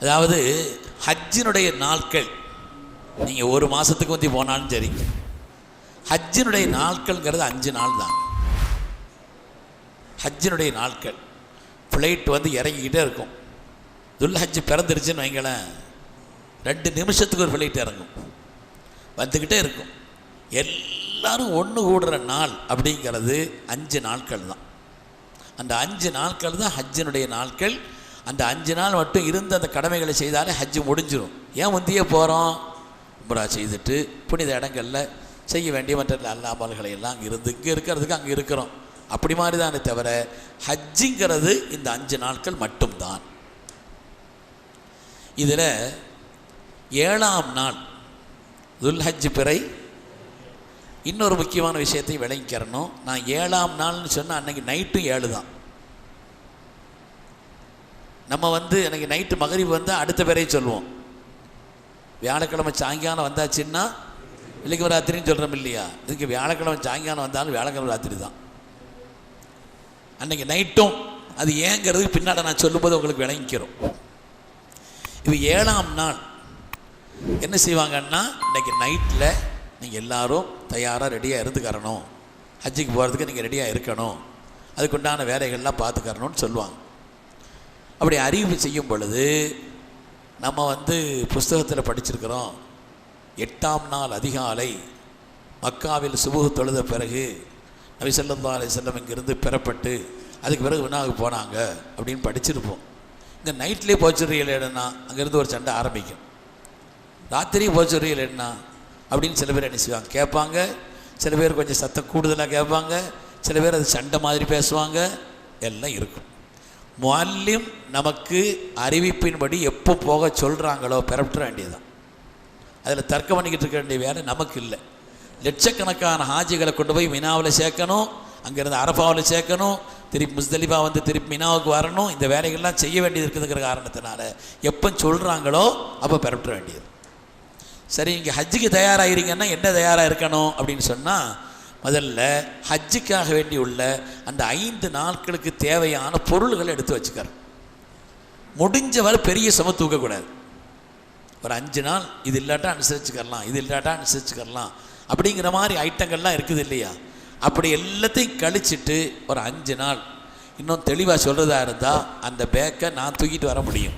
அதாவது ஹஜ்ஜினுடைய நாட்கள் நீங்கள் ஒரு மாதத்துக்கு வந்து போனாலும் சரிங்க, ஹஜ்ஜினுடைய நாட்கள்ங்கிறது 5 நாள் தான். ஹஜ்ஜினுடைய நாட்கள் ஃப்ளைட் வந்து இறங்கிக்கிட்டே இருக்கும். துல் ஹஜ்ஜு பிறந்துருச்சுன்னு வைங்களேன், 2 நிமிஷத்துக்கு ஒரு ஃப்ளைட் இறங்கும், வந்துக்கிட்டே இருக்கும். எல்லாரும் ஒன்று கூடுற நாள் அப்படிங்கிறது 5 நாட்கள் தான். அந்த 5 நாட்கள் தான் ஹஜ்ஜினுடைய நாட்கள். அந்த 5 நாள் மட்டும் இருந்து அந்த கடமைகளை செய்தாலே ஹஜ்ஜு முடிஞ்சிடும். ஏன் முந்தைய போகிறோம்? உம்ரா செய்துட்டு புனித இடங்களில் செய்ய வேண்டிய மற்ற அல்லாமல்களை எல்லாம் அங்கே இங்கே இருக்கிறதுக்கு அங்கே இருக்கிறோம். அப்படி மாதிரி தானே தவிர ஹஜ்ஜுங்கிறது இந்த 5 நாட்கள் மட்டும்தான். இதில் 7ஆம் நாள் துல் ஹஜ் பிறை இன்னொரு முக்கியமான விஷயத்தை விளங்கிக்கிறணும். நான் 7ஆம் நாள்னு சொன்னால் அன்றைக்கி நைட்டும் 7 தான். நம்ம வந்து அன்றைக்கி நைட்டு மகரிப் வந்தால் அடுத்த பிறையை சொல்லுவோம். வியாழக்கிழமை சாயங்காலம் வந்தாச்சுன்னா வெள்ளிக்கிழமை ராத்திரின்னு சொல்கிறோம் இல்லையா? இதுக்கு வியாழக்கிழமை சாயங்காலம் வந்தாலும் வியாழக்கிழமை ராத்திரி தான் அன்றைக்கி நைட்டும். அது ஏங்கிறதுக்கு பின்னாடி நான் சொல்லும்போது உங்களுக்கு விளங்கிக்கிறோம். இது 7ஆம் நாள் என்ன செய்வாங்கன்னா, இன்றைக்கி நைட்டில் நீங்கள் எல்லோரும் தயாராக ரெடியாக இருந்துக்கறணும், ஹஜ்ஜுக்கு போகிறதுக்கு நீங்கள் ரெடியாக இருக்கணும், அதுக்குண்டான வேலைகள்லாம் பார்த்துக்கறணும்னு சொல்லுவாங்க. அப்படி அறிவிப்பு செய்யும் பொழுது நம்ம வந்து புஸ்தகத்தில் படிச்சிருக்கிறோம், 8ஆம் நாள் அதிகாலை மக்காவில் சுபுஹ் தொழுத பிறகு நபி ஸல்லல்லாஹு அலைஹி வஸல்லம் இங்கிருந்து பெறப்பட்டு அதுக்கு பிறகு வினாவுக்கு போனாங்க அப்படின்னு படிச்சிருப்போம். இங்கே நைட்லேயே போச்சுறியல் என்னன்னா அங்கேருந்து ஒரு சண்டை ஆரம்பிக்கும். ராத்திரியும் போச்சுறியல் என்ன அப்படின்னு சில பேர் என்ன செய்வாங்க, கேட்பாங்க. சில பேர் கொஞ்சம் சத்தம் கூடுதலாக கேட்பாங்க, சில பேர் அது சண்டை மாதிரி பேசுவாங்க, எல்லாம் இருக்கும். முஅல்லிம் நமக்கு அறிவிப்பின்படி எப்போ போக சொல்கிறாங்களோ பெறப்பட வேண்டியதுதான். அதில் தர்க்கம் பண்ணிக்கிட்டு இருக்க வேண்டிய வேலை நமக்கு இல்லை. லட்சக்கணக்கான ஹாஜிகளை கொண்டு போய் மினாவில் சேர்க்கணும், அங்கேருந்து அரஃபாவில் சேர்க்கணும், திருப்பி முஸ்தலிஃபா வந்து திருப்பி மினாவுக்கு வரணும். இந்த வேலைகள்லாம் செய்ய வேண்டியது இருக்குதுங்கிற காரணத்தினால எப்போ சொல்கிறாங்களோ அப்போ பெறப்பட வேண்டியது. சரி, இங்கே ஹஜ்ஜுக்கு தயாராகிறீங்கன்னா என்ன தயாராக இருக்கணும் அப்படின்னு சொன்னால், முதல்ல ஹஜ்ஜுக்காக வேண்டி உள்ள அந்த 5 நாட்களுக்கு தேவையான பொருள்களை எடுத்து வச்சுக்கிறோம். முடிஞ்சவரை பெரிய சும தூக்கக்கூடாது. ஒரு 5 நாள் இது இல்லாட்டா அனுசரிச்சுக்கலாம், இது இல்லாட்டா அனுசரிச்சுக்கலாம் அப்படிங்கிற மாதிரி ஐட்டங்கள்லாம் இருக்குது இல்லையா? அப்படி எல்லாத்தையும் கழிச்சிட்டு ஒரு 5 நாள் இன்னும் தெளிவாக சொல்கிறதா இருந்தால் அந்த பேக்கை நான் தூக்கிட்டு வர முடியும்.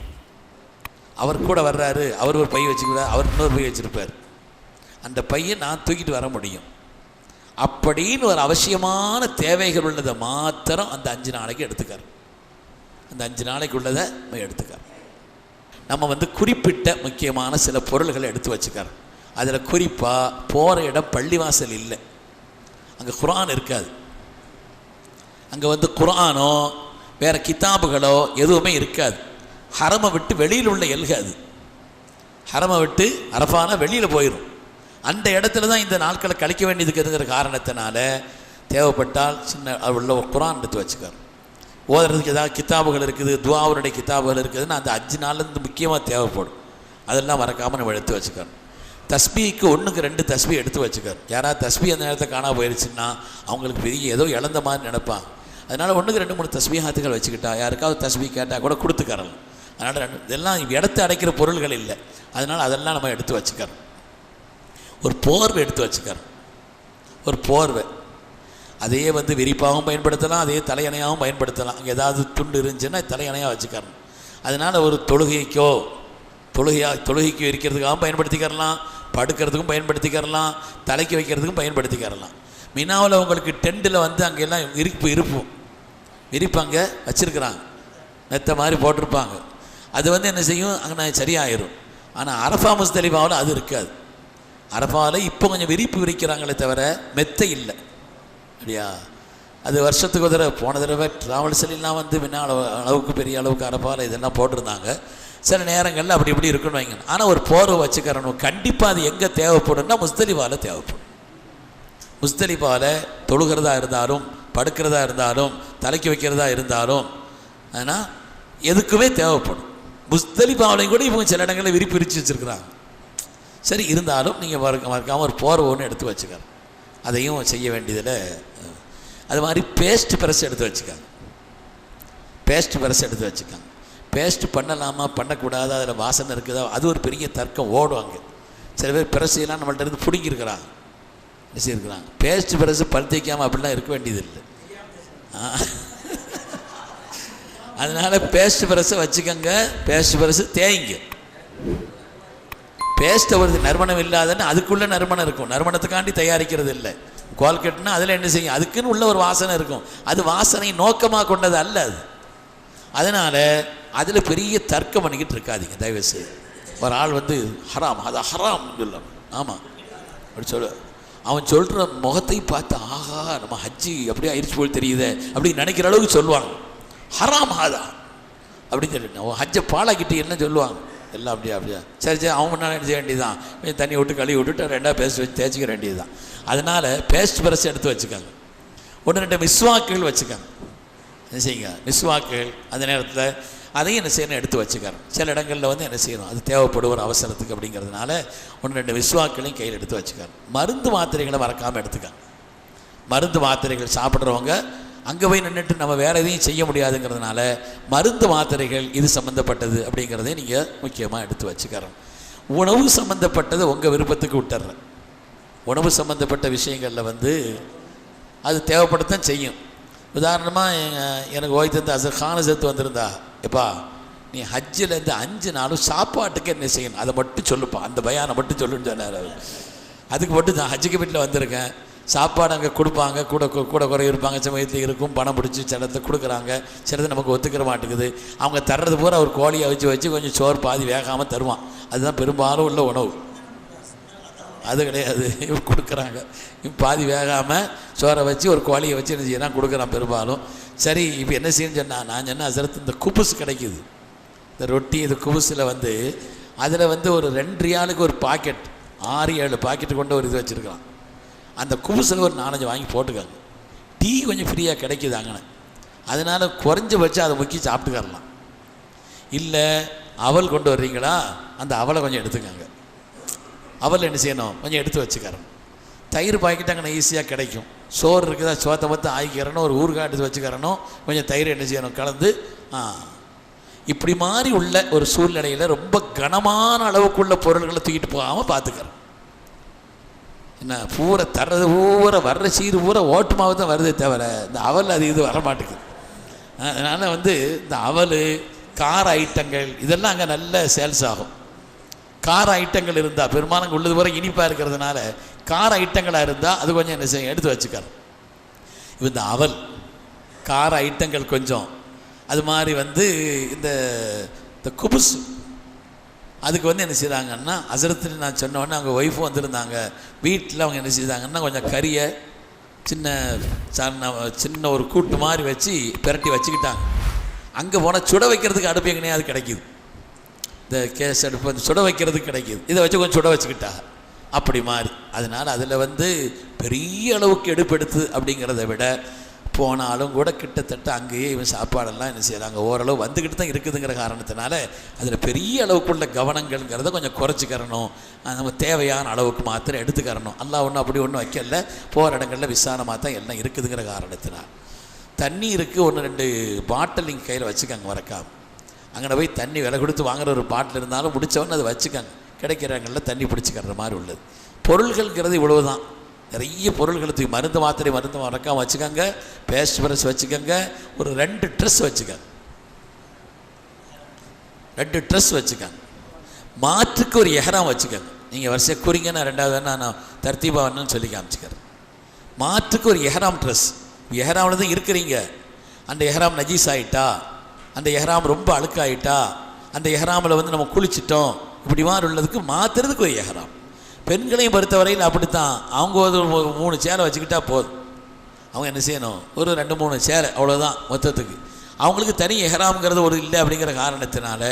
அவர் கூட வர்றாரு, அவர் ஒரு பை வச்சுக்கிறார், அவர் இன்னொரு பை வச்சுருப்பார், அந்த பையை நான் தூக்கிட்டு வர முடியும். அப்படின்னு ஒரு அவசியமான தேவைகள் உள்ளதை மாத்திரம் அந்த 5 நாளைக்கு எடுத்துக்கார். அந்த 5 நாளைக்கு உள்ளதை எடுத்துக்கார். நம்ம வந்து குறிப்பிட்ட முக்கியமான சில பொருள்களை எடுத்து வச்சுக்கார். அதில் குறிப்பாக போகிற இடம் பள்ளிவாசல் இல்லை, அங்கே குர்ஆன் இருக்காது. அங்கே வந்து குர்ஆனோ வேறு கிதாபுகளோ எதுவுமே இருக்காது. ஹரமை விட்டு வெளியில் உள்ள எல்காது. ஹரமை விட்டு அரஃபானா வெளியில் போயிடும். அந்த இடத்துல தான் இந்த நாட்களை கழிக்க வேண்டியதுக்குங்கிற காரணத்தினால தேவைப்பட்டால் சின்ன உள்ள குர்ஆன் எடுத்து வச்சுக்கார். ஓதுறதுக்கு ஏதாவது கிதாபுகள் இருக்குது, துஆவுடைய கிதாபுகள் இருக்குதுன்னா அந்த 5 நாள்லேருந்து முக்கியமாக தேவைப்படும். அதெல்லாம் மறக்காமல் நம்ம எடுத்து வச்சுக்கணும். தஸ்பீக்கு 1க்கு 2 தஸ்பீ எடுத்து வச்சுக்கார். யாராவது தஸ்பீ அந்த நேரத்தை காணா போயிடுச்சுன்னா அவங்களுக்கு பெரிய ஏதோ இழந்த மாதிரி நினைப்பாங்க. அதனால் 1க்கு 2 3 தஸ்பீஹாத்துகள் வச்சுக்கிட்டா யாருக்காவது தஸ்பீ கேட்டால் கூட கொடுத்துக்கறலாம். அதனால் இதெல்லாம் இடத்தை அடைக்கிற பொருள்கள் இல்லை, அதனால் அதெல்லாம் நம்ம எடுத்து வச்சுக்கிறோம். ஒரு போர்வை எடுத்து வச்சுக்கிறோம். ஒரு போர்வை அதையே வந்து விரிப்பாகவும் பயன்படுத்தலாம், அதே தலையணையாகவும் பயன்படுத்தலாம். அங்கே ஏதாவது துண்டு இருந்துச்சுன்னா தலையணையாக வச்சுக்கிறோம். அதனால் ஒரு தொழுகைக்கு இருக்கிறதுக்காகவும் பயன்படுத்திக்கிறலாம், படுக்கிறதுக்கும் பயன்படுத்திக்கிறலாம், தலைக்கு வைக்கிறதுக்கும் பயன்படுத்திக்கிறலாம். மினாவில் உங்களுக்கு டெண்டில் வந்து அங்கெல்லாம் விரிப்பாங்க வச்சுருக்குறாங்க, மெத்த மாதிரி போட்டிருப்பாங்க. அது வந்து என்ன செய்யும், அங்கே சரியாயிரும். ஆனால் அரஃபா முஸ்தலிஃபாவில் அது இருக்காது. அரஃபாவில் இப்போ கொஞ்சம் விரிக்கிறாங்களே தவிர மெத்தை இல்லை. அப்படியா? அது வருஷத்துக்கு ஒரு தடவை, போன தடவை ட்ராவல்ஸ்லாம் வந்து முன்ன அளவுக்கு பெரிய அளவுக்கு அரஃபாவில் இதெல்லாம் போட்டிருந்தாங்க. சில நேரங்களில் அப்படி இப்படி இருக்குன்னு வைங்க. ஆனால் ஒரு போர்வை வச்சுக்கிறணும். கண்டிப்பாக அது எங்கே தேவைப்படும்னா முஸ்தலிஃபாவில் தேவைப்படும். முஸ்தலிஃபாவில் தொழுகிறதா இருந்தாலும் படுக்கிறதா இருந்தாலும் தலைக்கு வைக்கிறதா இருந்தாலும் ஆனால் எதுக்குமே தேவைப்படும். முஸ்தலிஃபாவிலையும் கூட இவங்க சில இடங்களில் விரிச்சு வச்சுருக்குறாங்க. சரி, இருந்தாலும் நீங்கள் மறக்காமல் ஒரு போர்வை ஒன்று எடுத்து வச்சுக்கிறோம். அதையும் செய்ய வேண்டியதில் அது மாதிரி பேஸ்ட் ப்ரஷ் எடுத்து வச்சுக்காங்க. பேஸ்ட் பண்ணலாமா பண்ணக்கூடாதா, அதில் வாசனை இருக்குதா, அது ஒரு பெரிய தர்க்கம் ஓடும் அங்கே. சில பேர் பிரசையெல்லாம் நம்மள்ட்ட இருந்து பிடிங்கிருக்கிறாங்க, இருக்கிறாங்க. பேஸ்ட் பிரசு பல் தேய்க்காமல் அப்படிலாம் இருக்க வேண்டியதில்லை. அதனால் பேஸ்ட் பிரஸை வச்சுக்கோங்க, பேஸ்ட் பிரஸு தேய்ங்க. பேஸ்ட்டை ஒரு நறுமணம் இல்லாதன்னு அதுக்குள்ளே நறுமணம் இருக்கும், நறுமணத்துக்காண்டி தயாரிக்கிறது இல்லை. கோல்கெட்னா அதில் என்ன செய்யும், அதுக்குன்னு உள்ள ஒரு வாசனை இருக்கும், அது வாசனை நோக்கமாக கொண்டது அல்ல அது. அதனால் அதில் பெரிய தர்க்கம் பண்ணிக்கிட்டு இருக்காதிங்க தயவுசெய்து. ஒரு ஆள் வந்து ஹராம், அது ஹராம் சொல்லலாம், ஆமாம் அப்படி சொல்ல, அவன் சொல்கிற முகத்தை பார்த்து ஆஹா நம்ம ஹஜ்ஜி அப்படியே ஆயிடுச்சு போல் தெரியுது அப்படின்னு நினைக்கிற அளவுக்கு சொல்லுவாங்க. ஹராம் ஹாதா அப்படின்னு சொல்லிட்டு அவன் ஹஜ்ஜை பாலாக்கிட்டு என்ன சொல்லுவாங்க எல்லாம் அப்படியா சரி சரி அவன் முன்னாடி செய்ய வேண்டியதுதான், தண்ணி விட்டு கழுவி விட்டுட்டு ரெண்டாக பேஸ்ட் வச்சு தேய்ச்சிக்க வேண்டியது தான். அதனால் பேஸ்ட் பிரஷ் எடுத்து வச்சுக்காங்க. 1-2 மிஸ்வாக்குகள் வச்சுக்காங்க. என்ன செய்யுங்க, மிஸ்வாக்குகள் அந்த நேரத்தில் அதையும் என்ன செய்யணும் எடுத்து வச்சுக்கிறோம். சில இடங்களில் வந்து என்ன செய்யணும், அது தேவைப்படும் ஒரு அவசரத்துக்கு அப்படிங்கிறதுனால 1-2 மிஸ்வாக்களையும் கையில் எடுத்து வச்சுக்கிறோம். மருந்து மாத்திரைகளை மறக்காமல் எடுத்துக்காங்க. மருந்து மாத்திரைகள் சாப்பிட்றவங்க அங்கே போய் நின்றுட்டு நம்ம வேறு எதையும் செய்ய முடியாதுங்கிறதுனால மருந்து மாத்திரைகள் இது சம்மந்தப்பட்டது அப்படிங்கிறதே நீங்கள் முக்கியமாக எடுத்து வச்சுக்கிறோம். உணவு சம்மந்தப்பட்டது உங்கள் விருப்பத்துக்கு விட்டுறேன். உணவு சம்மந்தப்பட்ட விஷயங்களில் வந்து அது தேவைப்படத்தான் செய்யும். உதாரணமாக எனக்கு ஓய்வு தந்து அசர்கான சேர்த்து வந்திருந்தா, எப்பா நீ ஹஜ்ஜில் இருந்து 5 நாளும் சாப்பாட்டுக்கு என்ன செய்யணும் அதை மட்டும் சொல்லுப்பா, அந்த பயானை மட்டும் சொல்லுன்னு சொன்னார். அதுக்கு மட்டும் நான் ஹஜ்ஜுக்கு வீட்டில் வந்திருக்கேன். சாப்பாடு அங்கே கொடுப்பாங்க, கூட குறை இருப்பாங்க, சமயத்தில் இருக்கும், பணம் பிடிச்சி சிலத்தை கொடுக்குறாங்க, சிலது நமக்கு ஒத்துக்கிற மாட்டேங்குது. அவங்க தர்றது பூரா ஒரு கோழியை வச்சு கொஞ்சம் சோறு பாதி வேகாமல் தருவான். அதுதான் பெரும்பாலும் உள்ள உணவு. அது கிடையாது, இவங்க கொடுக்குறாங்க பாதி வேகாமல் சோறை வச்சு ஒரு கோழியை வச்சு என்ன செய்யலாம் கொடுக்குறான் பெரும்பாலும். சரி இப்போ என்ன செய்யணும்னு சொன்னால், நான் சொன்ன அசரத்து இந்த குபுஸ் கிடைக்குது, இந்த ரொட்டி, இது குபுஸில் வந்து அதில் வந்து ஒரு 2 ரியாலுக்கு ஒரு பாக்கெட் 6-7 பாக்கெட்டு கொண்டு ஒரு இது வச்சுருக்கான். அந்த குபுஸில் ஒரு 4-5 வாங்கி போட்டுக்காங்க. டீ கொஞ்சம் ஃப்ரீயாக கிடைக்குது அங்கே, அதனால் குறைஞ்சபட்சம் அதை முக்கி சாப்பிட்டுக்கரலாம். இல்லை அவல் கொண்டு வர்றீங்களா, அந்த அவலை கொஞ்சம் எடுத்துக்கோங்க. அவல் என்ன செய்யணும் கொஞ்சம் எடுத்து வச்சுக்கிறோம். தயிர் பாக்கெட்டு அங்கே ஈஸியாக கிடைக்கும். சோறு இருக்குதா, சோத்தை பார்த்து ஆகிக்கிறணும், ஒரு ஊறுகாய் எடுத்து வச்சுக்கிறணும், கொஞ்சம் தயிர் என்ன செய்யணும் கலந்து. இப்படி மாதிரி உள்ள ஒரு சூழ்நிலையில் ரொம்ப கனமான அளவுக்குள்ள பொருள்களை தூக்கிட்டு போகாமல் பார்த்துக்கிறோம். என்ன பூரா தர்றது பூரா வர்ற சீர் பூரா ஓட்டு மாவு தான் வருதே தவிர இந்த அவல் அது இது வரமாட்டேங்குது. அதனால் வந்து இந்த அவல் கார ஐட்டங்கள் இதெல்லாம் அங்கே நல்ல சேல்ஸ் ஆகும். கார ஐட்டங்கள் இருந்தால் பெரும்பாலும் உள்ளது வரை இனிப்பாக இருக்கிறதுனால கார ஐட்டங்களாக இருந்தால் அது கொஞ்சம் என்ன செய்யும் எடுத்து வச்சுக்கிறோம். இப்போ இந்த அவல் கார ஐட்டங்கள் கொஞ்சம் அது மாதிரி வந்து இந்த குபுஸ் அதுக்கு வந்து என்ன செய்கிறாங்கன்னா, அசரத்தில் நான் சொன்னோடனே அவங்க ஒய்ஃபும் வந்திருந்தாங்க. வீட்டில் அவங்க என்ன செய்தாங்கன்னா கொஞ்சம் கறியை சின்ன ஒரு கூட்டு மாதிரி வச்சு பிரட்டி வச்சுக்கிட்டாங்க. அங்கே போனால் சுட வைக்கிறதுக்கு அடுப்பு எங்கேயாவது கிடைக்கிது, இந்த கேஸ் அடுப்பு வந்து சுட வைக்கிறதுக்கு கிடைக்கிது, இதை வச்சு கொஞ்சம் சுட வச்சுக்கிட்டாங்க அப்படி மாதிரி. அதனால் அதில் வந்து பெரிய அளவுக்கு எடுப்பெடுத்து அப்படிங்கிறத விட போனாலும் கூட கிட்டத்தட்ட அங்கேயே இவன் சாப்பாடெல்லாம் என்ன செய்கிறாங்க ஓரளவு வந்துக்கிட்டு தான் இருக்குதுங்கிற காரணத்தினால அதில் பெரிய அளவுக்குள்ள கவனங்கள்ங்கிறத கொஞ்சம் குறைச்சிக்கிறணும். நம்ம தேவையான அளவுக்கு மாத்திரம் எடுத்துக்கிறணும். எல்லாம் ஒன்றும் அப்படி ஒன்றும் வைக்கல, போகிற இடங்களில் விசாலமாக தான் எல்லாம் இருக்குதுங்கிற காரணத்தினால். தண்ணி இருக்குது, 1-2 பாட்டில் நீங்கள் கையில் வச்சுக்கோங்க மறக்காம. அங்கே போய் தண்ணி விலை கொடுத்து வாங்குகிற ஒரு பாட்டில் இருந்தாலும் முடித்தவொன்னு அதை வச்சுக்கோங்க. கிடைக்கிற இடங்களில் தண்ணி பிடிச்சிக்கிற மாதிரி உள்ளது. பொருள்கள்ங்கிறது இவ்வளவு தான். நிறைய பொருள்களுக்கு மருந்து மாத்திரை மறக்காமல் வச்சுக்கோங்க. பேஸ்ட் பிரஷ் வச்சுக்கோங்க. ஒரு 2 ட்ரெஸ் வச்சுக்கோங்க. 2 ட்ரெஸ் வச்சுக்கோங்க. மாற்றுக்கு ஒரு எஹராம் வச்சுக்கோங்க. நீங்கள் வரிசையாக குறிங்க, நான் 2வது நான் தர்த்தீபா வேணும்னு சொல்லி காமிச்சுக்கிறேன். மாற்றுக்கு ஒரு எஹராம் ட்ரெஸ். எஹராமில் தான் இருக்கிறீங்க, அந்த எஹராம் நஜீஸ் ஆகிட்டா, அந்த எஹராம் ரொம்ப அழுக்காயிட்டா, அந்த எஹராமில் வந்து நம்ம குளிச்சிட்டோம், இப்படி மாதிரி உள்ளதுக்கு மாற்றுறதுக்கு ஒரு எஹராம். பெண்களையும் பொறுத்தவரையில் அப்படித்தான். அவங்க ஒரு 3 சேலை வச்சுக்கிட்டா போதும். அவங்க என்ன செய்யணும், ஒரு 2-3 சேலை அவ்வளோதான் மொத்தத்துக்கு. அவங்களுக்கு தனி எஹராம்ங்கிறது ஒரு இல்லை அப்படிங்கிற காரணத்தினால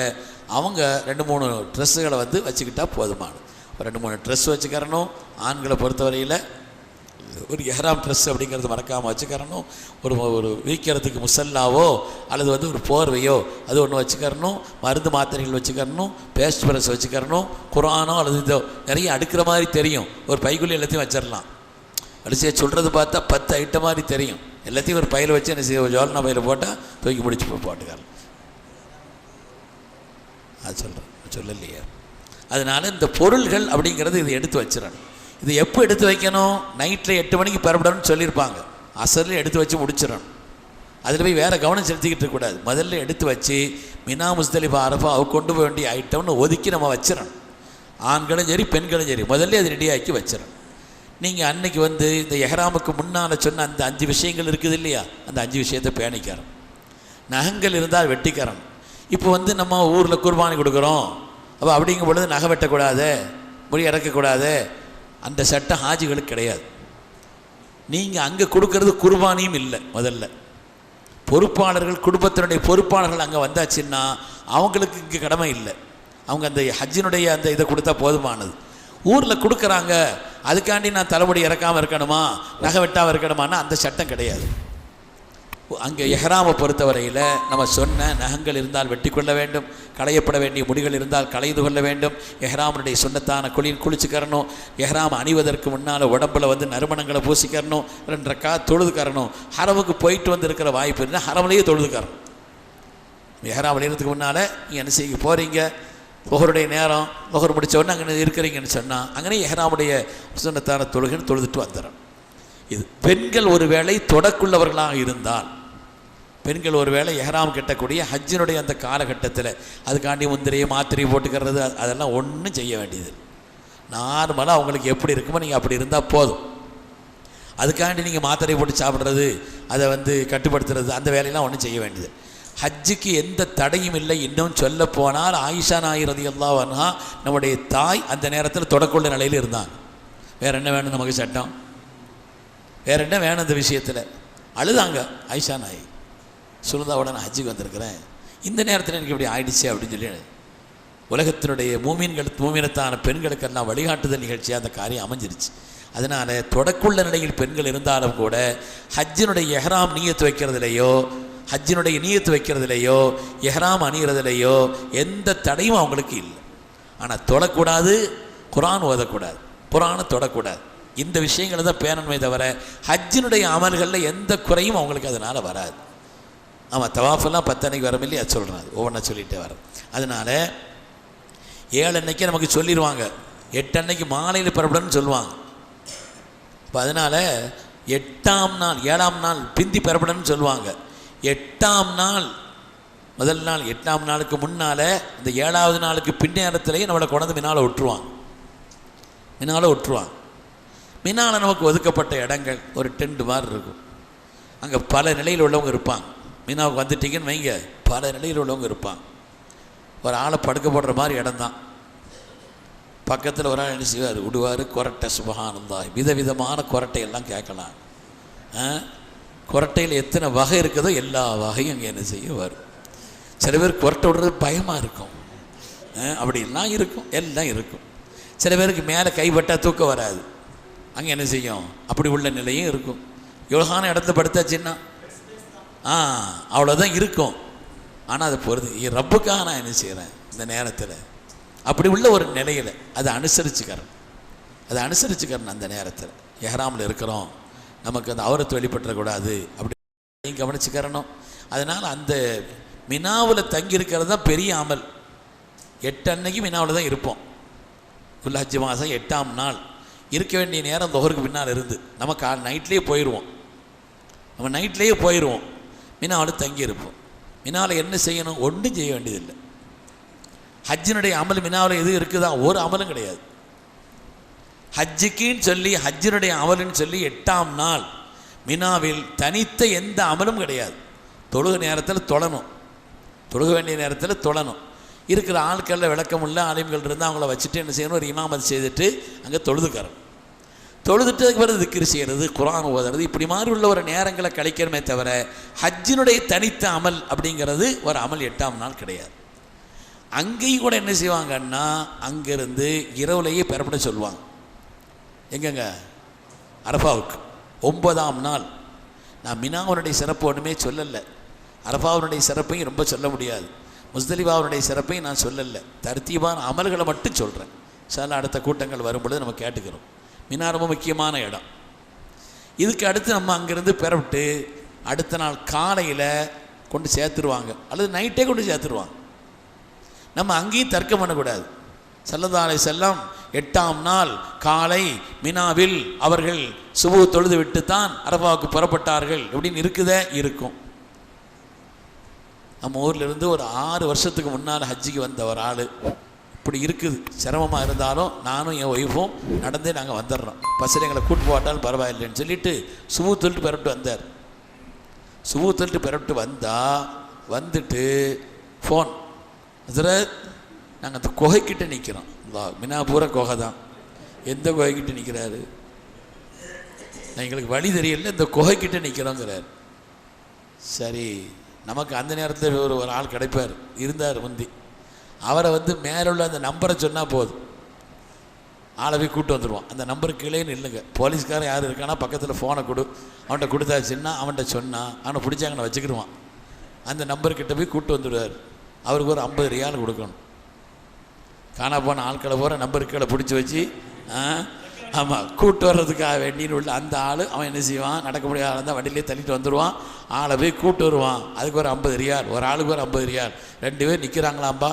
அவங்க 2-3 ட்ரெஸ்ஸுகளை வந்து வச்சுக்கிட்டா போதுமானது. ஒரு 2-3 ட்ரெஸ் வச்சுக்கிறணும். ஆண்களை பொறுத்தவரையில் ஒரு எஹராம் ட்ரெஸ் அப்படிங்கிறது மறக்காமல் வச்சுக்கிறணும். ஒரு வீக்கிறதுக்கு முசல்லாவோ அல்லது வந்து ஒரு போர்வையோ அது ஒன்று வச்சுக்கிறணும். மருந்து மாத்திரைகள் வச்சுக்கிறணும். Paste brush வச்சுக்கிறணும். குரானோ அல்லது இதோ நிறைய அடுக்கிற மாதிரி தெரியும், ஒரு பைக்குள்ளே எல்லாத்தையும் வச்சிடலாம். வரிசையாக சொல்கிறது பார்த்தா 10 ஐட்டம் மாதிரி தெரியும். எல்லாத்தையும் ஒரு பையில் வச்சு என்ன செய்ய, ஜோல்னா பையில் போட்டால் தூக்கி முடிச்சு போட்டுக்கலாம். அது சொல்கிறேன், சொல்லலையே. அதனால் இந்த பொருள்கள் அப்படிங்கிறது இதை எடுத்து வச்சிடணும். இது எப்போ எடுத்து வைக்கணும்? நைட்டில் 8 மணிக்கு பெறப்படணும்னு சொல்லியிருப்பாங்க. அசரில் எடுத்து வச்சு முடிச்சிடணும். அதில் போய் வேறு கவனம் செலுத்திக்கிட்டு இருக்கக்கூடாது. முதல்ல எடுத்து வச்சு மினா முஸ்தலிஃபா அரஃபா கொண்டு போக வேண்டிய ஐட்டம்னு ஒதுக்கி நம்ம வச்சிடணும். ஆண்களும் சரி பெண்களும் சரி முதல்ல அது ரெடியாக்கி வச்சிடணும். நீங்கள் அன்னைக்கு இந்த எஹ்ராமுக்கு முன்னால் சொன்ன அந்த 5 விஷயங்கள் இருக்குது இல்லையா, அந்த 5 விஷயத்தை பேணிக்கிறோம். நகங்கள் இருந்தால் வெட்டிக்கிறோம். இப்போ நம்ம ஊரில் குர்பானி கொடுக்குறோம், அப்போ அப்படிங்கும் பொழுது நகை வெட்டக்கூடாது, முடி இறக்கக்கூடாது, அந்த சட்டம் ஹாஜிகளுக்கு கிடையாது. நீங்கள் அங்கே கொடுக்கறது குர்பானியும் இல்லை. முதல்ல பொறுப்பாளர்கள், குடும்பத்தினுடைய பொறுப்பாளர்கள் அங்கே வந்தாச்சுன்னா அவங்களுக்கு இங்கே கடமை இல்லை. அவங்க அந்த ஹஜ்ஜினுடைய அந்த இதை கொடுத்தா போதுமானது. ஊரில் கொடுக்குறாங்க, அதுக்காண்டி நான் தலைமுடி இறக்காமல் இருக்கணுமா, நகை வெட்டாமல் இருக்கணுமான்னா அந்த சட்டம் கிடையாது. அங்கே எஹ்ராமை பொறுத்தவரையில் நம்ம சொன்ன நகங்கள் இருந்தால் வெட்டி கொள்ள வேண்டும், களையப்பட வேண்டிய முடிகள் இருந்தால் களைந்து கொள்ள வேண்டும். எஹ்ராமுடைய சுன்னத்தான குளிச்சுக்கறணும். எஹ்ராம் அணிவதற்கு முன்னால் உடம்பில் நறுமணங்களை பூசிக்கறணும். 2 ரக்காத் தொழுதுக்கறணும். ஹரமுக்கு போயிட்டு இருக்கிற வாய்ப்பு இருந்தால் ஹரமிலேயே தொழுதுக்கறணும். எஹ்ராம் அணிகிறதுக்கு முன்னால் நீங்கள் என்ன செய்ய போகிறீங்க, லொஹருடைய நேரம், லொஹர் முடித்த உடனே அங்கே இருக்கிறீங்கன்னு சொன்னால் அங்கே எஹ்ராமுடைய சுன்னத்தான தொழுகைன்னு தொழுதுட்டு வந்துடும். இது பெண்கள் ஒரு வேளை தொடக்குள்ளவர்களாக இருந்தால், பெண்கள் ஒரு வேளை எஹ்ராம் கட்டக்கூடிய ஹஜ்ஜினுடைய அந்த காலகட்டத்தில் அதுக்காண்டி முந்திரியை மாத்திரையை போட்டுக்கிறது அதெல்லாம் ஒன்றும் செய்ய வேண்டியது. நார்மலாக அவங்களுக்கு எப்படி இருக்குமோ நீங்கள் அப்படி இருந்தால் போதும். அதுக்காண்டி நீங்கள் மாத்திரை போட்டு சாப்பிட்றது, அதை கட்டுப்படுத்துறது, அந்த வேலையெல்லாம் ஒன்றும் செய்ய வேண்டியது. ஹஜ்ஜுக்கு எந்த தடையும் இல்லை. இன்னும் சொல்ல போனால் ஆயிஷா நாயகி ரலியல்லாஹு அன்ஹா நம்முடைய தாய் அந்த நேரத்தில் தொடக்குள்ள நிலையில் இருந்தாங்க. வேறு என்ன வேணும் நமக்கு சட்டம், வேறு என்ன வேணும் இந்த விஷயத்தில்? அழுதாங்க ஆயிஷா நாயகி. சொல்லுதாவோட நான் ஹஜ்ஜுக்கு வந்திருக்கிறேன், இந்த நேரத்தில் எனக்கு இப்படி ஆயிடுச்சு அப்படின்னு சொல்லி உலகத்தினுடைய மூமினத்தான பெண்களுக்கெல்லாம் வழிகாட்டுதல் நிகழ்ச்சியாக அந்த காரியம் அமைஞ்சிருச்சு. அதனால் தொடக்குள்ள நிலையில் பெண்கள் இருந்தாலும் கூட ஹஜ்ஜினுடைய எஹ்ராம் நீயத்து வைக்கிறதுலையோ, ஹஜ்ஜினுடைய நீயத்து வைக்கிறதுலையோ, எஹ்ராம் அணிகிறதுலையோ எந்த தடையும் அவங்களுக்கு இல்லை. ஆனால் தொடக்கூடாது, குர்ஆன் ஓதக்கூடாது, குர்ஆனை தொடக்கூடாது. இந்த விஷயங்களை தான் பேணணுமே தவிர ஹஜ்ஜினுடைய அமல்களில் எந்த குறையும் அவங்களுக்கு அதனால் வராது. ஆமாம், தவாஃபெல்லாம் 10 அன்னைக்கு வர இல்லையா, அது சொல்கிறேன், அது ஒவ்வொன்றா சொல்லிகிட்டே வரேன். அதனால் 7 அன்னைக்கே நமக்கு சொல்லிடுவாங்க, 8 அன்னைக்கு மாலையில் பெறப்படணும்னு சொல்லுவாங்க. இப்போ அதனால் 8ஆம் நாள் 7ஆம் நாள் பிந்தி பெறப்படணும்னு சொல்லுவாங்க. 8ஆம் நாள் முதல் நாள் 8ஆம் நாளுக்கு முன்னால் இந்த 7ஆவது நாளுக்கு பின்னேரத்திலேயே நம்மளை கொண்டு மினால விட்டுருவாங்க. மினால நமக்கு ஒதுக்கப்பட்ட இடங்கள் ஒரு டென்ட் மாதிரி இருக்கும். அங்கே பல நிலையில் உள்ளவங்க இருப்பாங்க. மினாவுக்கு வந்துட்டீங்கன்னு வைங்க, பல நிலையில் உள்ளவங்க இருப்பாங்க. ஒரு ஆளை படுக்க போடுற மாதிரி இடம்தான். பக்கத்தில் ஒரு ஆள் என்ன செய்வார், விடுவார், கொரட்டை, சுபஹானல்லாஹ், விதவிதமான கொரட்டையெல்லாம் கேட்கலாம். கொரட்டையில் எத்தனை வகை இருக்குதோ எல்லா வகையும் அங்கே என்ன செய்ய வரும். சில பேர் கொரட்டை விடுறது பயமாக இருக்கும், அப்படின்லாம் இருக்கும், எல்லாம் இருக்கும். சில பேருக்கு மேலே கைப்பட்டால் தூக்கம் வராது, அங்கே என்ன செய்யும், அப்படி உள்ள நிலையும் இருக்கும். யோகான இடத்துல படுத்தாச்சுன்னா அவ்வளோதான் இருக்கும். ஆனால் அது பொறுத்து ரப்புக்காக நான் என்ன செய்கிறேன் இந்த நேரத்தில், அப்படி உள்ள ஒரு நிலையில் அதை அனுசரிச்சுக்கிறேன். அந்த நேரத்தில் எஹ்ராமில் இருக்கிறோம், நமக்கு அந்த அவரத்து வெளிப்பற்றக்கூடாது, அப்படி கவனிச்சுக்கிறணும். அதனால் அந்த மினாவில் தங்கியிருக்கிறது தான் பெரிய அமல். 8 அன்னைக்கு மினாவில் தான் இருப்போம். ஹஜ் மாதம் 8ஆம் நாள் இருக்க வேண்டிய நேரம் தொஹருக்கு பின்னால் இருந்து நம்ம நைட்லேயே போயிடுவோம். மினாவில் தங்கியிருப்போம். மினாவில் என்ன செய்யணும், ஒன்றும் செய்ய வேண்டியதில்லை. ஹஜ்ஜினுடைய அமல் மினாவில் எது இருக்குதா, ஒரு அமலும் கிடையாது. ஹஜ்ஜுக்குன்னு சொல்லி ஹஜ்ஜினுடைய அமலுன்னு சொல்லி 8ஆம் நாள் மினாவில் தனித்த எந்த அமலும் கிடையாது. தொழுக நேரத்தில் தொழணும், தொழுக வேண்டிய நேரத்தில் தொழணும். இருக்கிற ஆட்களில் விளக்கமுள்ள ஆலிம்கள் இருந்தால் அவங்கள வச்சுட்டு என்ன செய்யணும், ஒரு இமாமத் செய்துட்டு அங்கே தொழுதுட்டு அதுக்கு பிறகு திக்ர் செய்கிறது, குர்ஆன் ஓதுறது, இப்படி மாதிரி உள்ள ஒரு நேரங்களை கழிக்கிறமே தவிர ஹஜ்ஜினுடைய தனித்த அமல் அப்படிங்கிறது ஒரு அமல் 8ஆம் நாள் கிடையாது. அங்கேயும் கூட என்ன செய்வாங்கன்னா அங்கேருந்து இரவுலேயே பெறப்பட சொல்லுவாங்க. எங்கெங்க, அரஃபாவுக்கு 9ஆம் நாள். நான் மினாவுடைய சிறப்பு ஒன்றுமே சொல்லலை, அரஃபாவுடைய சிறப்பையும் ரொம்ப சொல்ல முடியாது, முஸ்தலிஃபாவுடைய சிறப்பையும் நான் சொல்லலை, தர்த்தீபான அமல்களை மட்டும் சொல்கிறேன். சால அடுத்த கூட்டங்கள் வரும்பொழுது நம்ம கேட்டுக்கிறோம். மினா ரொம்ப முக்கியமான இடம். இதுக்கு அடுத்து நம்ம அங்கேருந்து பெறவிட்டு அடுத்த நாள் காலையில் கொண்டு சேர்த்துருவாங்க, அல்லது நைட்டே கொண்டு சேர்த்துருவாங்க. நம்ம அங்கேயும் தர்க்கம் பண்ணக்கூடாது. ஸல்லல்லாஹு அலைஹி வஸல்லம் 8ஆம் நாள் காலை மினாவில் அவர்கள் சுபு தொழுது விட்டு தான் அரஃபாவுக்கு புறப்பட்டார்கள் அப்படின்னு இருக்குதே இருக்கும். நம்ம ஊரில் இருந்து ஒரு 6 வருஷத்துக்கு முன்னால் ஹஜ்ஜிக்கு வந்த ஒரு ஆள் இப்படி இருக்குது. சிரமமாக இருந்தாலும் நானும் என் ஒய்ஃபும் நடந்தே நாங்கள் வந்துடுறோம். பஸ்ஸில் எங்களை கூட்டு போட்டாலும் பரவாயில்லைன்னு சொல்லிட்டு சுபு தொழிட்டு பிறப்பிட்டு வந்தார். சுபு தொழிட்டு பிறப்பிட்டு வந்துட்டு ஃபோன், ஹஸ்ரத் நாங்கள் அந்த குகைக்கிட்ட நிற்கிறோம். மினா பூரா குகை தான். எந்த குகைக்கிட்ட நிற்கிறாரு? எங்களுக்கு வழி தெரியல, இந்த குகைக்கிட்ட நிற்கிறோங்கிறார். சரி, நமக்கு அந்த நேரத்தில் ஒரு ஆள் கிடைப்பார், இருந்தார் முந்தி. அவரை மேலே உள்ள அந்த நம்பரை சொன்னால் போதும், ஆளை போய் கூப்பிட்டு வந்துடுவான். அந்த நம்பருக்கு கீழே நில்லுங்க, போலீஸ்காரன் யார் இருக்கானா பக்கத்தில் ஃபோனை அவன்கிட்ட கொடுத்தாச்சுன்னா அவன்கிட்ட சொன்னால் அவனை பிடிச்சாங்கன்னு வச்சுக்கிடுவான். அந்த நம்பர்கிட்ட போய் கூப்பிட்டு வந்துடுவார். அவருக்கு ஒரு 50 ரியால் கொடுக்கணும். காணா போன ஆட்களை போகிற நம்பருக்களை பிடிச்சி வச்சு ஆமாம் கூப்பிட்டு வர்றதுக்காக வேண்டின்னு உள்ள அந்த ஆள் அவன் என்ன செய்வான், நடக்க முடியாத இருந்தால் வண்டியிலே தள்ளிட்டு வந்துடுவான். ஆளை போய் கூப்பிட்டு வருவான். அதுக்கு ஒரு 50 ரியால், ஒரு ஆளுக்கு ஒரு 50 ரியால். 2 பேர் நிற்கிறாங்களாம்பா,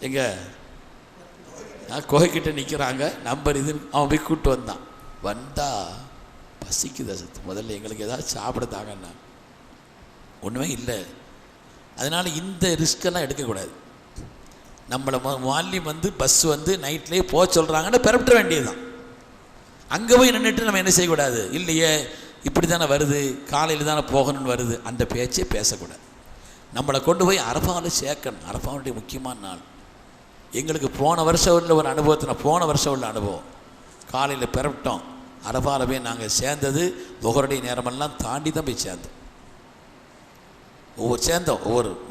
எங்கே குகைக்கிட்ட நிற்கிறாங்க, நம்பர் இது. அவன் போய் கூப்பிட்டு வந்தா பசிக்குதா சத்து, முதல்ல எங்களுக்கு ஏதாவது சாப்பிட தாங்கன்னா ஒன்றுமே இல்லை. அதனால் இந்த ரிஸ்கெல்லாம் எடுக்கக்கூடாது. நம்மளை மாலிம் பஸ் நைட்லேயே போக சொல்கிறாங்கன்னு பிறப்பிட வேண்டியது தான். அங்கே போய் நின்றுட்டு நம்ம என்ன செய்யக்கூடாது, இல்லையே இப்படி தானே வருது, காலையில் தானே போகணும்னு வருது, அந்த பேச்சே பேசக்கூடாது. நம்மளை கொண்டு போய் அரஃபாவில் சேர்க்கணும். அரஃபாவுடைய முக்கியமான நாள். எங்களுக்கு போன வருஷம் உள்ள ஒரு அனுபவம். காலையில் பிறப்பிட்டோம், அரஃபாவில் போய் நாங்கள் சேர்ந்தது துஹருடைய நேரமெல்லாம் தாண்டி தான் போய் சேர்ந்தோம்.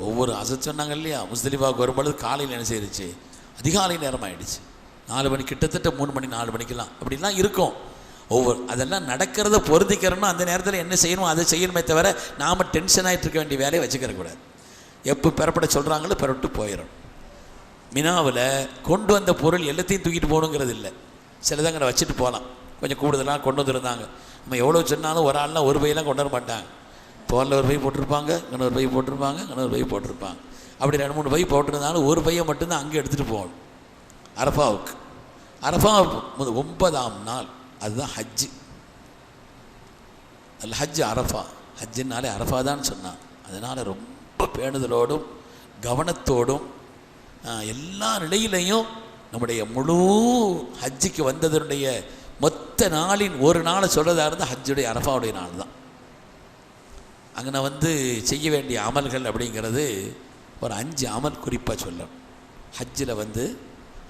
ஒவ்வொரு அசத் சொன்னாங்க இல்லையா, முஸ்தலிஃபாவுக்கு வரும்பொழுது காலையில் என்ன செய்யுச்சு, அதிகாலை நேரம் ஆகிடுச்சு. 4 மணி, கிட்டத்தட்ட 3 மணி 4 மணிக்கெல்லாம் அப்படிலாம் இருக்கும். அதெல்லாம் நடக்கிறத பொருந்திக்கிறோம்னா அந்த நேரத்தில் என்ன செய்யணும் அதை செய்யணுமே தவிர நாம் டென்ஷன் ஆகிட்டு இருக்க வேண்டிய வேலையை வச்சுக்கிறக்கூடாது. எப்போ பெறப்பட சொல்கிறாங்களோ பெறப்பட்டு போயிடும். மினாவில் கொண்டு வந்த பொருள் எல்லாத்தையும் தூக்கிட்டு போகணுங்கிறது இல்லை. சிலதாங்க வச்சுட்டு போகலாம். கொஞ்சம் கூடுதலாக கொண்டு வந்துருந்தாங்க. நம்ம எவ்வளோ சொன்னாலும் ஒரு ஆள்லாம் ஒரு பையெல்லாம் கொண்டு வர மாட்டாங்க. தோலில் ஒரு பை போட்டிருப்பாங்க, இன்னொரு பை போட்டிருப்பாங்க. அப்படி 2-3 பை போட்டிருந்தாலும் ஒரு பையை மட்டும்தான் அங்கே எடுத்துகிட்டு போகணும் அரஃபாவுக்கு. அரஃபாவுக்கு 9ஆம் நாள் அதுதான் ஹஜ்ஜு. அதில் ஹஜ்ஜு அரஃபா. ஹஜ்ஜுனாலே அரஃபா தான் சொன்னான். அதனால் ரொம்ப பேணுதலோடும் கவனத்தோடும் எல்லா நிலையிலையும் நம்முடைய முழு ஹஜ்ஜுக்கு வந்ததனுடைய மொத்த நாளின் ஒரு நாளை சொல்கிறதா இருந்தால் ஹஜ்ஜுடைய அரஃபாவுடைய நாள் தான். அங்கே செய்ய வேண்டிய அமல்கள் அப்படிங்கிறது ஒரு 5 அமல் குறிப்பாக சொல்லணும். ஹஜ்ஜில்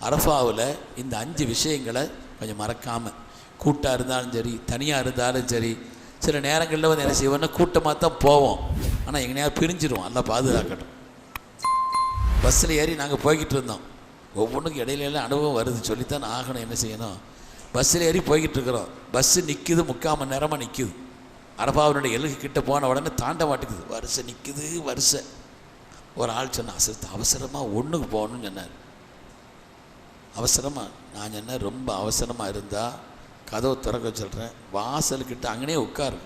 அரஃபாவில் இந்த 5 விஷயங்களை கொஞ்சம் மறக்காமல், கூட்டாக இருந்தாலும் சரி தனியாக இருந்தாலும் சரி. சில நேரங்களில் என்ன செய்வோம்னா கூட்டமாக தான் போவோம், ஆனால் எங்கேயாவது பிரிஞ்சிடுவோம். நல்லா பாதுகாக்கட்டும். பஸ்ஸில் ஏறி நாங்கள் போய்கிட்டு இருந்தோம். ஒவ்வொன்றுக்கும் இடையில அனுபவம் வருது, சொல்லித்தான் ஆகணும். என்ன செய்யணும், பஸ்ஸில் ஏறி போய்கிட்டு இருக்கிறோம். பஸ்ஸு நிற்குது, 3/4 மணி நேரமாக நிற்குது. அரஃபாவினுடைய எல்லுக்கு கிட்ட போன உடனே தாண்ட மாட்டேங்குது, வரிசை நிற்குது வரிசை. ஒரு ஆள் சொன்ன அவசரமாக ஒன்றுக்கு போகணும்னு சொன்னார். அவசரமாக நான் சொன்னேன், ரொம்ப அவசரமாக இருந்தால் கதவை திறக்க சொல்கிறேன், வாசல்கிட்ட அங்கனே உட்காரு,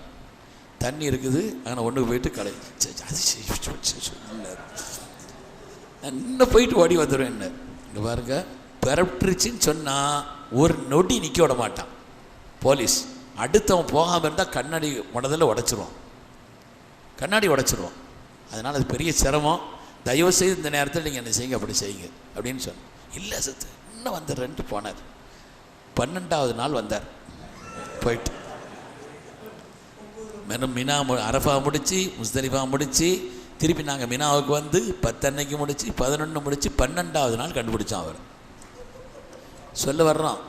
தண்ணி இருக்குது, அங்கே ஒன்றுக்கு போயிட்டு கடை இன்னும் போயிட்டு ஓடி வந்துடுவேன். என்ன இங்கே பாருங்க, பிறப்பிடுச்சின்னு சொன்னால் ஒரு நொடி நிற்க விட மாட்டான் போலீஸ். அடுத்தவன் போகாமல் இருந்தால் கண்ணாடி முதல்ல உடைச்சிருவான். அதனால் அது பெரிய சிரமம். தயவுசெய்து இந்த நேரத்தில் நீங்கள் என்ன செய்யுங்க, அப்படி செய்யுங்க அப்படின்னு சொன்னேன். இல்லை சத்து இன்னும் வந்துடுறேன்ட்டு போனார். 12ஆவது நாள் வந்தார். போயிட்டு மினா அரஃபா முடித்து முஸ்தலிஃபா முடித்து திருப்பி நாங்கள் மினாவுக்கு 10 அன்னைக்கு முடித்து 11 முடித்து 12ஆவது நாள் கண்டுபிடிச்சோம். அவர் சொல்ல வர்றோம்,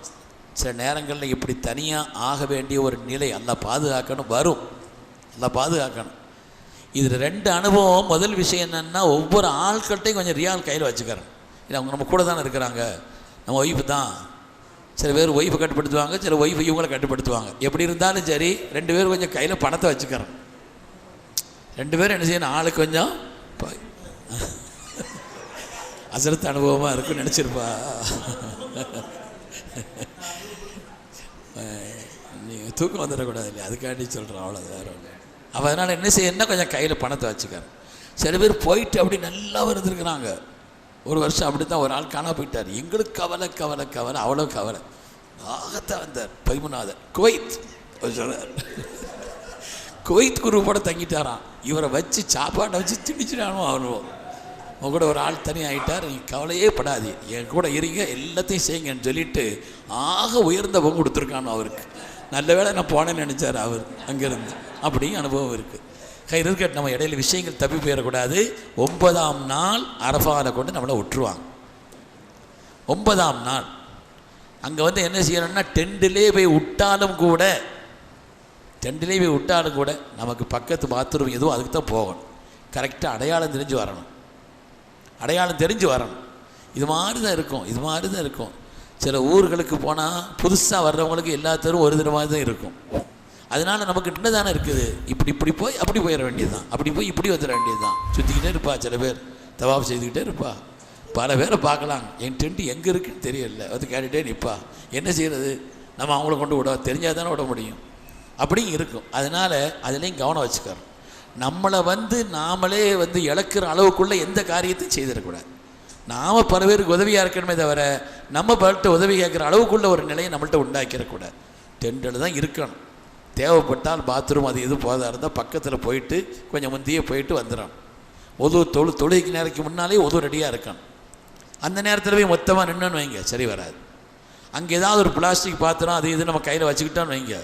சில நேரங்களில் இப்படி தனியாக ஆக வேண்டிய ஒரு நிலை அல்லாஹ் பாதுகாக்கணும், வரும். அல்லாஹ் பாதுகாக்கணும். இதில் 2 அனுபவம். முதல் விஷயம் என்னென்னா, ஒவ்வொரு ஆட்கள்கிட்டையும் கொஞ்சம் ரியால் கையில் வச்சுக்கிறேன். இல்லை அவங்க நம்ம கூட தானே இருக்கிறாங்க, நம்ம ஒய்ஃபு தான். சில பேர் ஒய்ஃபை கட்டுப்படுத்துவாங்க, சில ஒய்ஃபை இவங்களை கட்டுப்படுத்துவாங்க. எப்படி இருந்தாலும் சரி 2 பேரும் கொஞ்சம் கையில் பணத்தை வச்சுக்கிறேன். 2 பேரும் என்ன செய்யணும், ஆளுக்கு கொஞ்சம் அசரத்து அனுபவமாக இருக்குன்னு நினச்சிருப்பா. நீங்கள் தூக்கம் வந்துடக்கூடாது இல்லையா, அதுக்காண்டி சொல்கிறேன், அவ்வளோ வேறு ஒன்று. அப்போ அதனால் என்ன செய்யணும்னா கொஞ்சம் கையில் பணத்தை வச்சுக்காரு. சில பேர் போயிட்டு அப்படி நல்லா வந்துருக்குறாங்க, ஒரு வருஷம் அப்படி தான் ஒரு ஆள் காணா போயிட்டார். எங்களுக்கு கவலை கவலை கவலை, அவ்வளோ கவலை. ஆகத்தான் வந்தார் 13வது குவைத் சொன்னார். குவைத் குரூப்போட தங்கிட்டாராம். இவரை வச்சு சாப்பாட்டை வச்சு திணிச்சிடானோ அவனும். உங்க கூட ஒரு ஆள் தனி ஆகிட்டார். நீங்கள் கவலையே படாது, என் கூட இருங்க, எல்லாத்தையும் செய்யுங்கன்னு சொல்லிட்டு ஆக உயர்ந்த பங்கு கொடுத்துருக்கானோ அவருக்கு. நல்ல வேளை நான் போனேன்னு நினச்சார் அவர் அங்கேருந்து. அப்படியும் அனுபவம் இருக்குது. இருக்கட்டும், நம்ம இடையில விஷயங்கள் தப்பி போயிடக்கூடாது. 9ஆம் நாள் அரஃபாவில் கொண்டு நம்மளை விட்டுருவாங்க. 9ஆம் நாள் அங்கே வந்து என்ன செய்யணும்னா, டெண்டிலே போய் விட்டாலும் கூட நமக்கு பக்கத்து பாத்ரூம் எதுவும் அதுக்கு தான் போகணும். கரெக்டாக அடையாளம் தெரிஞ்சு வரணும். இது மாதிரி தான் இருக்கும். சில ஊர்களுக்கு போனால் புதுசாக வர்றவங்களுக்கு எல்லாத்தரும் ஒரு தடவை தான் இருக்கும். அதனால் நமக்கு என்ன தானே இருக்குது, இப்படி போய் அப்படி போயிட வேண்டியது தான், அப்படி போய் இப்படி வந்துட வேண்டியது தான். சுற்றிக்கிட்டே இருப்பா, சில பேர் தவாப் செய்துக்கிட்டே இருப்பா. பல பேரை பார்க்கலாம், என் டென்ட்டு எங்கே இருக்குன்னு தெரியல, வந்து கேட்டுகிட்டே நிற்பா. என்ன செய்கிறது, நம்ம அவங்கள கொண்டு விட தெரிஞ்சால் தானே விட முடியும். அப்படியும் இருக்கும். அதனால் அதுலேயும் கவனம் வச்சுக்கிறோம். நம்மளை நாமளே இழக்கிற அளவுக்குள்ளே எந்த காரியத்தையும் செய்திடக்கூடாது. நாம் பல பேருக்கு உதவியாக இருக்கணுமே தவிர நம்ம பலர்கிட்ட உதவி கேட்குற அளவுக்குள்ள ஒரு நிலையை நம்மள்கிட்ட உண்டாக்கிடக்கூடாது. டென்ட்டில் தான் இருக்கணும். தேவைப்பட்டால் பாத்ரூம் அது எது போதாக இருந்தால் பக்கத்தில் போயிட்டு கொஞ்சம் முந்தியே போயிட்டு வந்துடும். தொழுகைக்கு நேரத்துக்கு முன்னாலே ரெடியாக இருக்கணும். அந்த நேரத்தில் போய் மொத்தமாக நின்றுன்னு வைங்க, சரி வராது. அங்கே ஏதாவது ஒரு பிளாஸ்டிக் பாத்திரம் அது இது நம்ம கையில் வச்சுக்கிட்டோன்னு வைங்க,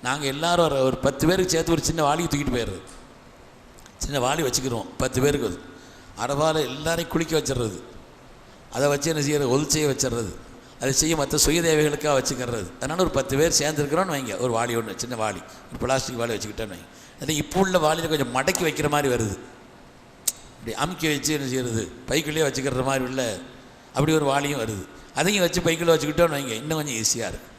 நாங்கள் எல்லோரும் ஒரு 10 பேருக்கு சேர்த்து ஒரு சின்ன வாளியை தூக்கிட்டு போயிடுறது. சின்ன வாளி வச்சுக்கிறோம் 10 பேருக்கு. அது அரபாவில் எல்லாரையும் குளிக்க வச்சிடுறது. அதை வச்சு என்ன செய்யறது, ஒதுச்சையை வச்சிடுறது. அதை செய்ய மற்ற சுய தேவைகளுக்காக வச்சுக்கிறது. அதனால் ஒரு 10 பேர் சேர்ந்துருக்கிறோன்னு வைங்க, ஒரு வாளி ஒன்று, சின்ன வாளி, ஒரு பிளாஸ்டிக் வாளி வச்சுக்கிட்டோன்னு வைங்க. அது இப்போ உள்ள வாளியில் கொஞ்சம் மடக்கி வைக்கிற மாதிரி வருது. இப்படி அமுக்கி வச்சு என்ன செய்யறது, பைக்குள்ளேயே வச்சுக்கிற மாதிரி உள்ள அப்படி ஒரு வாளியும் வருது. அதையும் வச்சு பைக்குள்ளே வச்சுக்கிட்டோன்னு வைங்க, இன்னும் கொஞ்சம் ஈஸியாக இருக்குது.